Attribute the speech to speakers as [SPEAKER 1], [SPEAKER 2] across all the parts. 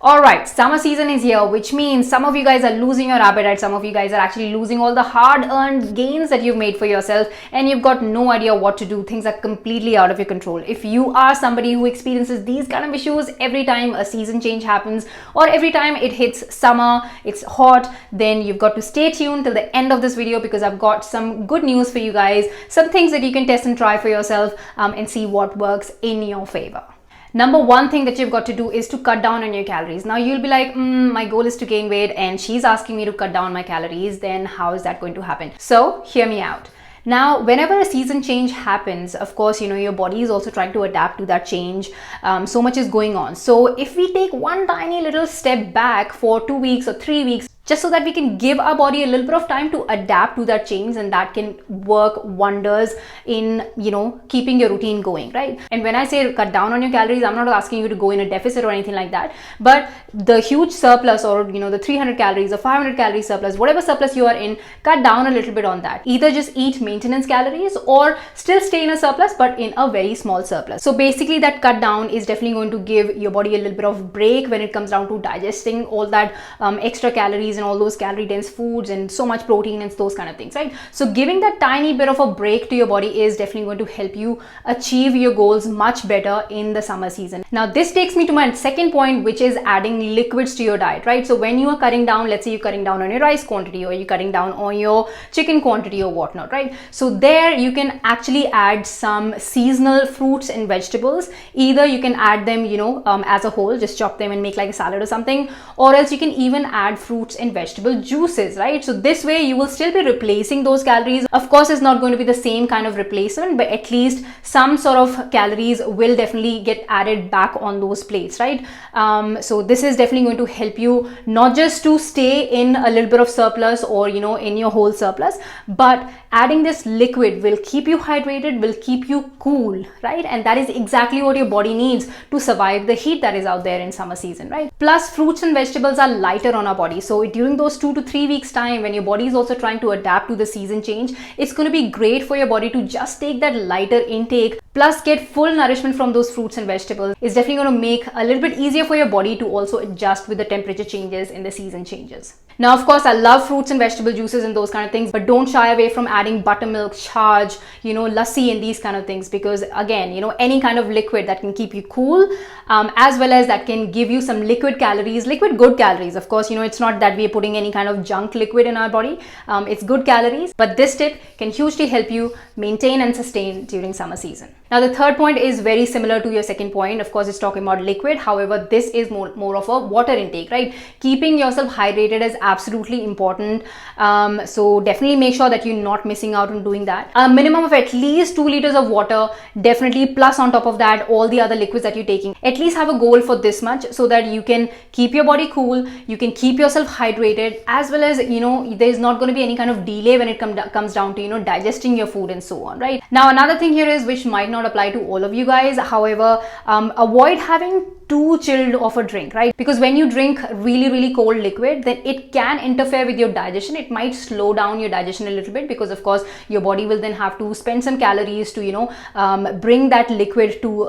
[SPEAKER 1] All right, summer season is here, which means some of you guys are losing your appetite. Some of you guys are actually losing all the hard-earned gains that you've made for yourself, and you've got no idea what to do. Things are completely out of your control. If you are somebody who experiences these kind of issues every time a season change happens, or every time it hits summer, it's hot, then you've got to stay tuned till the end of this video, because I've got some good news for you guys, some things that you can test and try for yourself and see what works in your favor. Number one thing that you've got to do is to cut down on your calories. Now you'll be like, my goal is to gain weight and she's asking me to cut down my calories, then how is that going to happen? So hear me out. Now, whenever a season change happens, of course, your body is also trying to adapt to that change. So much is going on. So if we take one tiny little step back for 2 weeks or 3 weeks, just so that we can give our body a little bit of time to adapt to that change, and that can work wonders in, keeping your routine going, right? And when I say cut down on your calories, I'm not asking you to go in a deficit or anything like that, but the huge surplus, or, the 300 calories or 500 calorie surplus, whatever surplus you are in, cut down a little bit on that. Either just eat maintenance calories or still stay in a surplus, but in a very small surplus. So basically that cut down is definitely going to give your body a little bit of break when it comes down to digesting all that extra calories and all those calorie dense foods and so much protein and those kind of things, right? So giving that tiny bit of a break to your body is definitely going to help you achieve your goals much better in the summer season. Now this takes me to my second point, which is adding liquids to your diet, right? So when you are cutting down, let's say you're cutting down on your rice quantity, or you're cutting down on your chicken quantity or whatnot, right? So there you can actually add some seasonal fruits and vegetables. Either you can add them, as a whole, just chop them and make like a salad or something, or else you can even add fruits and vegetable juices, right? So this way you will still be replacing those calories. Of course, it's not going to be the same kind of replacement, but at least some sort of calories will definitely get added back on those plates, right? So this is definitely going to help you not just to stay in a little bit of surplus, or in your whole surplus, but adding this liquid will keep you hydrated, will keep you cool, right? And that is exactly what your body needs to survive the heat that is out there in summer season, right? Plus, fruits and vegetables are lighter on our body, so during those 2 to 3 weeks time, when your body is also trying to adapt to the season change, it's going to be great for your body to just take that lighter intake, plus get full nourishment from those fruits and vegetables. It's definitely going to make a little bit easier for your body to also adjust with the temperature changes and the season changes. Now, of course, I love fruits and vegetable juices and those kind of things, but don't shy away from adding buttermilk, charge, lassi and these kind of things, because again, any kind of liquid that can keep you cool, as well as that can give you some liquid calories, liquid good calories. Of course, it's not that we're putting any kind of junk liquid in our body. It's good calories, but this tip can hugely help you maintain and sustain during summer season. Now, the third point is very similar to your second point. Of course, it's talking about liquid. However, this is more of a water intake, right? Keeping yourself hydrated is absolutely important. So definitely make sure that you're not missing out on doing that. A minimum of at least 2 liters of water, definitely, plus on top of that, all the other liquids that you're taking. At least have a goal for this much, so that you can keep your body cool, you can keep yourself hydrated, as well as, there's not going to be any kind of delay when it comes down to, digesting your food and so on, right? Now, another thing here is, which might not apply to all of you guys. However, avoid having too chilled of a drink, right? Because when you drink really cold liquid, then it can interfere with your digestion. It might slow down your digestion a little bit, because of course your body will then have to spend some calories to bring that liquid to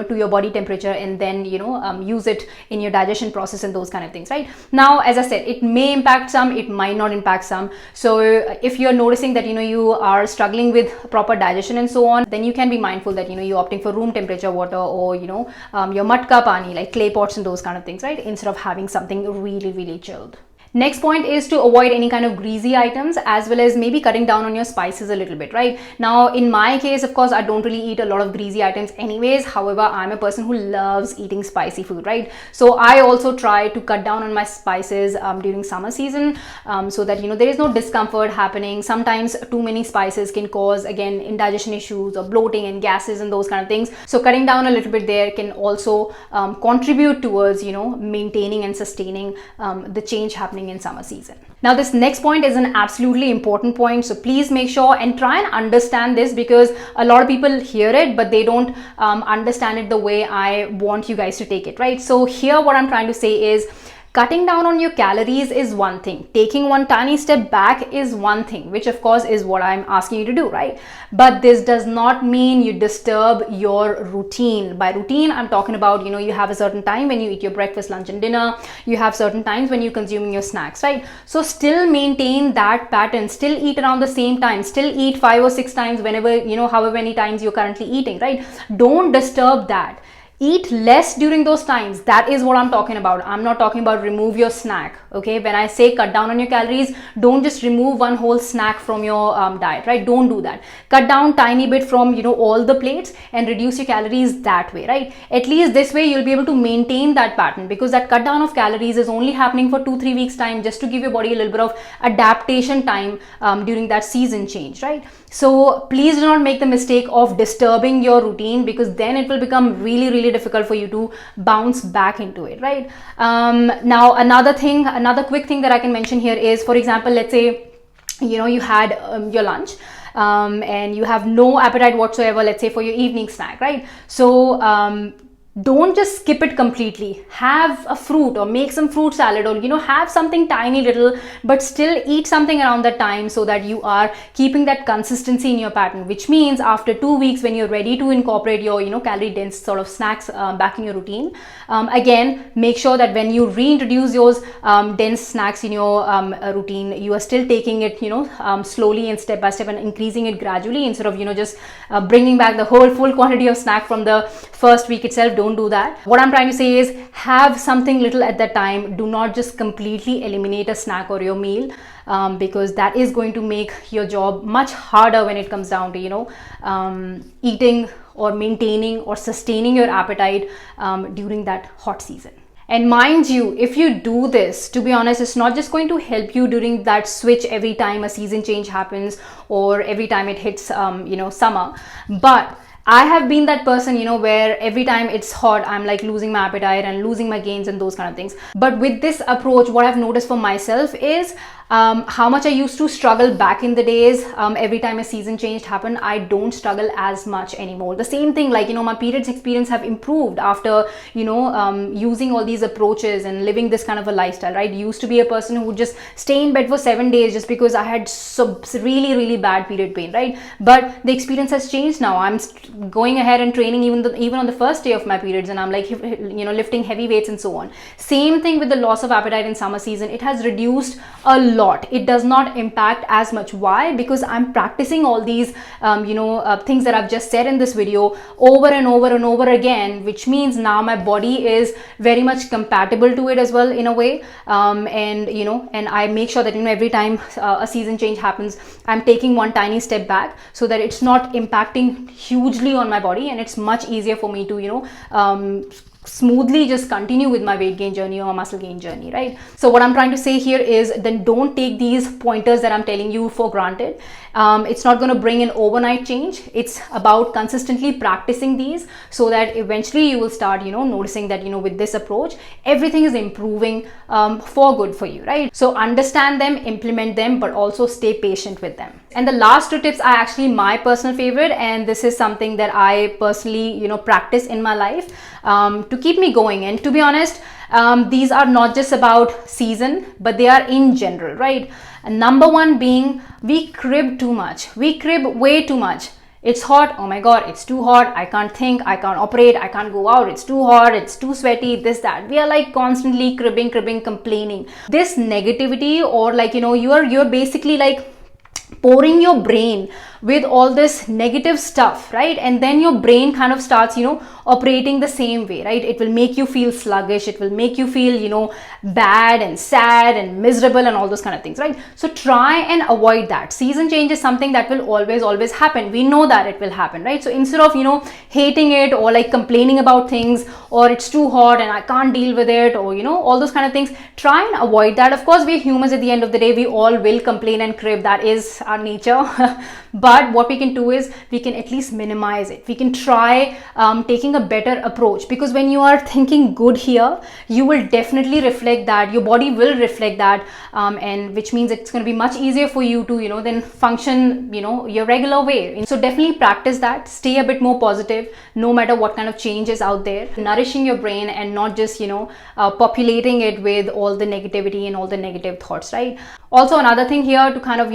[SPEAKER 1] to your body temperature, and then use it in your digestion process and those kind of things, right? Now, as I said, it may impact some, it might not impact some. So if you're noticing that you are struggling with proper digestion and so on, then you can be mindful that you're opting for room temperature water, or your matka pani, like clay pots and those kind of things, right? Instead of having something really chilled. Next point is to avoid any kind of greasy items, as well as maybe cutting down on your spices a little bit, right? Now, in my case, of course, I don't really eat a lot of greasy items anyways. However, I'm a person who loves eating spicy food, right? So I also try to cut down on my spices during summer season, so that there is no discomfort happening. Sometimes too many spices can cause, again, indigestion issues or bloating and gases and those kind of things. So cutting down a little bit there can also contribute towards maintaining and sustaining the change happening in summer season. Now, this next point is an absolutely important point, so please make sure and try and understand this, because a lot of people hear it but they don't understand it the way I want you guys to take it, right? So here what I'm trying to say is, Cutting down on your calories is one thing. Taking one tiny step back is one thing, which of course is what I'm asking you to do, right? But this does not mean you disturb your routine. By routine, I'm talking about, you have a certain time when you eat your breakfast, lunch and dinner. You have certain times when you're consuming your snacks, right? So still maintain that pattern, still eat around the same time, still eat 5 or 6 times whenever, however many times you're currently eating, right? Don't disturb that. Eat less during those times. That is what I'm talking about. I'm not talking about remove your snack. Okay, when I say cut down on your calories, don't just remove one whole snack from your diet, right? Don't do that. Cut down tiny bit from all the plates and reduce your calories that way, right? At least this way you'll be able to maintain that pattern, because that cut down of calories is only happening for 2-3 weeks time, just to give your body a little bit of adaptation time during that season change, right? So please do not make the mistake of disturbing your routine, because then it will become really difficult for you to bounce back into it, right? Now another quick thing that I can mention here is, for example, let's say you had your lunch and you have no appetite whatsoever, let's say for your evening snack, right? So don't just skip it completely. Have a fruit or make some fruit salad, or have something tiny little, but still eat something around that time, so that you are keeping that consistency in your pattern, which means after 2 weeks, when you're ready to incorporate your calorie dense sort of snacks back in your routine, again, make sure that when you reintroduce those dense snacks in your routine, you are still taking it slowly and step by step, and increasing it gradually, instead of just bringing back the whole full quantity of snack from the first week itself. Don't do that. What I'm trying to say is, have something little at that time. Do not just completely eliminate a snack or your meal, because that is going to make your job much harder when it comes down to eating or maintaining or sustaining your appetite during that hot season. And mind you, if you do this, to be honest, it's not just going to help you during that switch every time a season change happens, or every time it hits summer, but I have been that person, where every time it's hot, I'm like losing my appetite and losing my gains and those kind of things. But with this approach, what I've noticed for myself is how much I used to struggle back in the days. Every time a season change happened, I don't struggle as much anymore. The same thing, like, my periods experience have improved after, using all these approaches and living this kind of a lifestyle, right? Used to be a person who would just stay in bed for 7 days just because I had really bad period pain, right? But the experience has changed now. I'm going ahead and training even on the first day of my periods, and I'm like, lifting heavy weights and so on. Same thing with the loss of appetite in summer season. It has reduced a lot. It does not impact as much. Why? Because I'm practicing all these things that I've just said in this video over and over again, which means now my body is very much compatible to it as well, in a way. And I make sure that every time a season change happens, I'm taking one tiny step back, so that it's not impacting hugely on my body, and it's much easier for me to smoothly just continue with my weight gain journey or muscle gain journey, right? So what I'm trying to say here is, then don't take these pointers that I'm telling you for granted. It's not going to bring an overnight change. It's about consistently practicing these, so that eventually you will start noticing that with this approach, everything is improving for good for you, right? So understand them, implement them, but also stay patient with them. And the last 2 tips are actually my personal favorite, and this is something that I personally practice in my life to keep me going. And to be honest, these are not just about season, but they are in general, right? And number one being, we crib too much. We crib way too much. It's hot, oh my god, it's too hot, I can't think, I can't operate, I can't go out, it's too hot, it's too sweaty, this, that. We are like constantly cribbing, complaining. This negativity, or like you're basically like pouring your brain with all this negative stuff, right? And then your brain kind of starts operating the same way, right? It will make you feel sluggish, it will make you feel bad and sad and miserable and all those kind of things, right? So try and avoid that. Season change is something that will always happen. We know that it will happen, right? So instead of hating it, or like complaining about things, or it's too hot and I can't deal with it, or all those kind of things, try and avoid that. Of course, we're humans at the end of the day. We all will complain and crib. That is our nature. But what we can do is we can at least minimize it. We can try taking a better approach, because when you are thinking good here, you will definitely reflect that, your body will reflect that, and which means it's going to be much easier for you to, then function, your regular way. So definitely practice that. Stay a bit more positive no matter what kind of change is out there, nourishing your brain and not just populating it with all the negativity and all the negative thoughts, right? Also, another thing here to kind of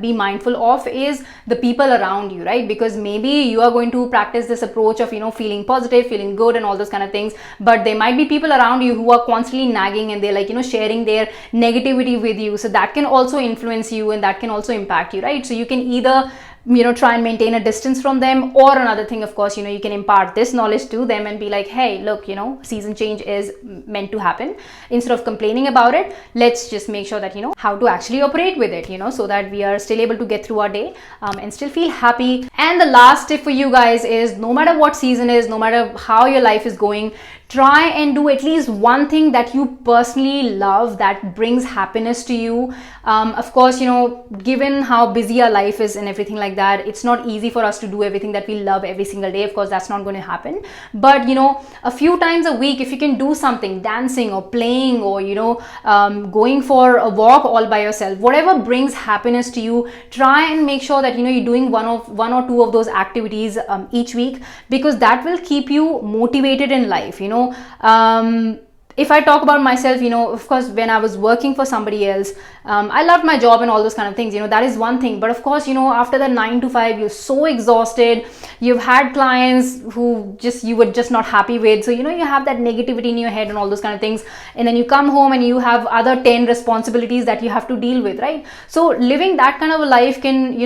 [SPEAKER 1] be mindful of is the people around you, right? Because maybe you are going to practice this approach of feeling positive, feeling good and all those kind of things, but there might be people around you who are constantly nagging and they're like sharing their negativity with you. So that can also influence you and that can also impact you, right? So you can either try and maintain a distance from them, or another thing, of course, you can impart this knowledge to them and be like, hey, look, season change is meant to happen. Instead of complaining about it, let's just make sure that how to actually operate with it, so that we are still able to get through our day and still feel happy. And the last tip for you guys is, no matter what season is, no matter how your life is going, try and do at least one thing that you personally love, that brings happiness to you. Of course, given how busy our life is and everything like that, it's not easy for us to do everything that we love every single day. Of course, that's not going to happen. But, a few times a week, if you can do something, dancing or playing or, going for a walk all by yourself, whatever brings happiness to you, try and make sure that, you're doing one or two of those activities each week, because that will keep you motivated in life, If I talk about myself, of course, when I was working for somebody else, I loved my job and all those kind of things, that is one thing. But of course, after the 9 to 5, you're so exhausted. You've had clients who you were just not happy with. So, you have that negativity in your head and all those kind of things. And then you come home and you have other 10 responsibilities that you have to deal with, right? So living that kind of a life can,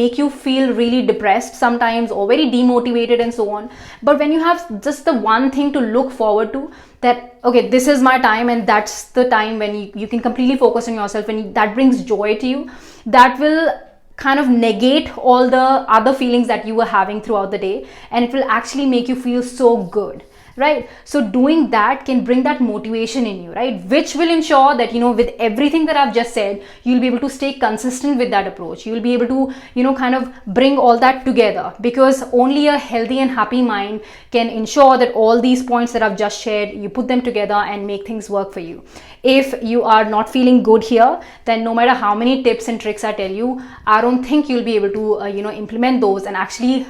[SPEAKER 1] make you feel really depressed sometimes or very demotivated and so on. But when you have just the one thing to look forward to, that okay, this is my time, and that's the time when you can completely focus on yourself, and that brings joy to you, that will kind of negate all the other feelings that you were having throughout the day, and it will actually make you feel so good, right? So doing that can bring that motivation in you, right? Which will ensure that, with everything that I've just said, you'll be able to stay consistent with that approach. You'll be able to, kind of bring all that together, because only a healthy and happy mind can ensure that all these points that I've just shared, you put them together and make things work for you. If you are not feeling good here, then no matter how many tips and tricks I tell you, I don't think you'll be able to, implement those and actually,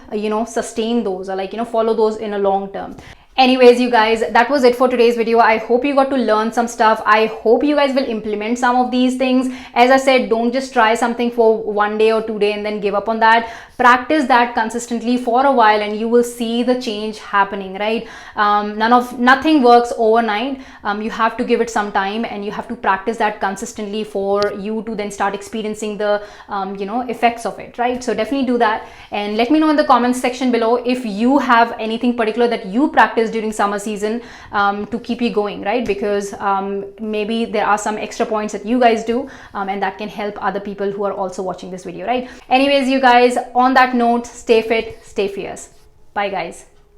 [SPEAKER 1] sustain those or follow those in a long term. Anyways, you guys, that was it for today's video. I hope you got to learn some stuff. I hope you guys will implement some of these things. As I said, don't just try something for 1 day or 2 days and then give up on that. Practice that consistently for a while and you will see the change happening, right? Nothing works overnight. You have to give it some time and you have to practice that consistently for you to then start experiencing the effects of it, right? So definitely do that and let me know in the comments section below if you have anything particular that you practice during summer season to keep you going, right? Because maybe there are some extra points that you guys do and that can help other people who are also watching this video, right? Anyways, you guys, on that note, stay fit, stay fierce. Bye guys.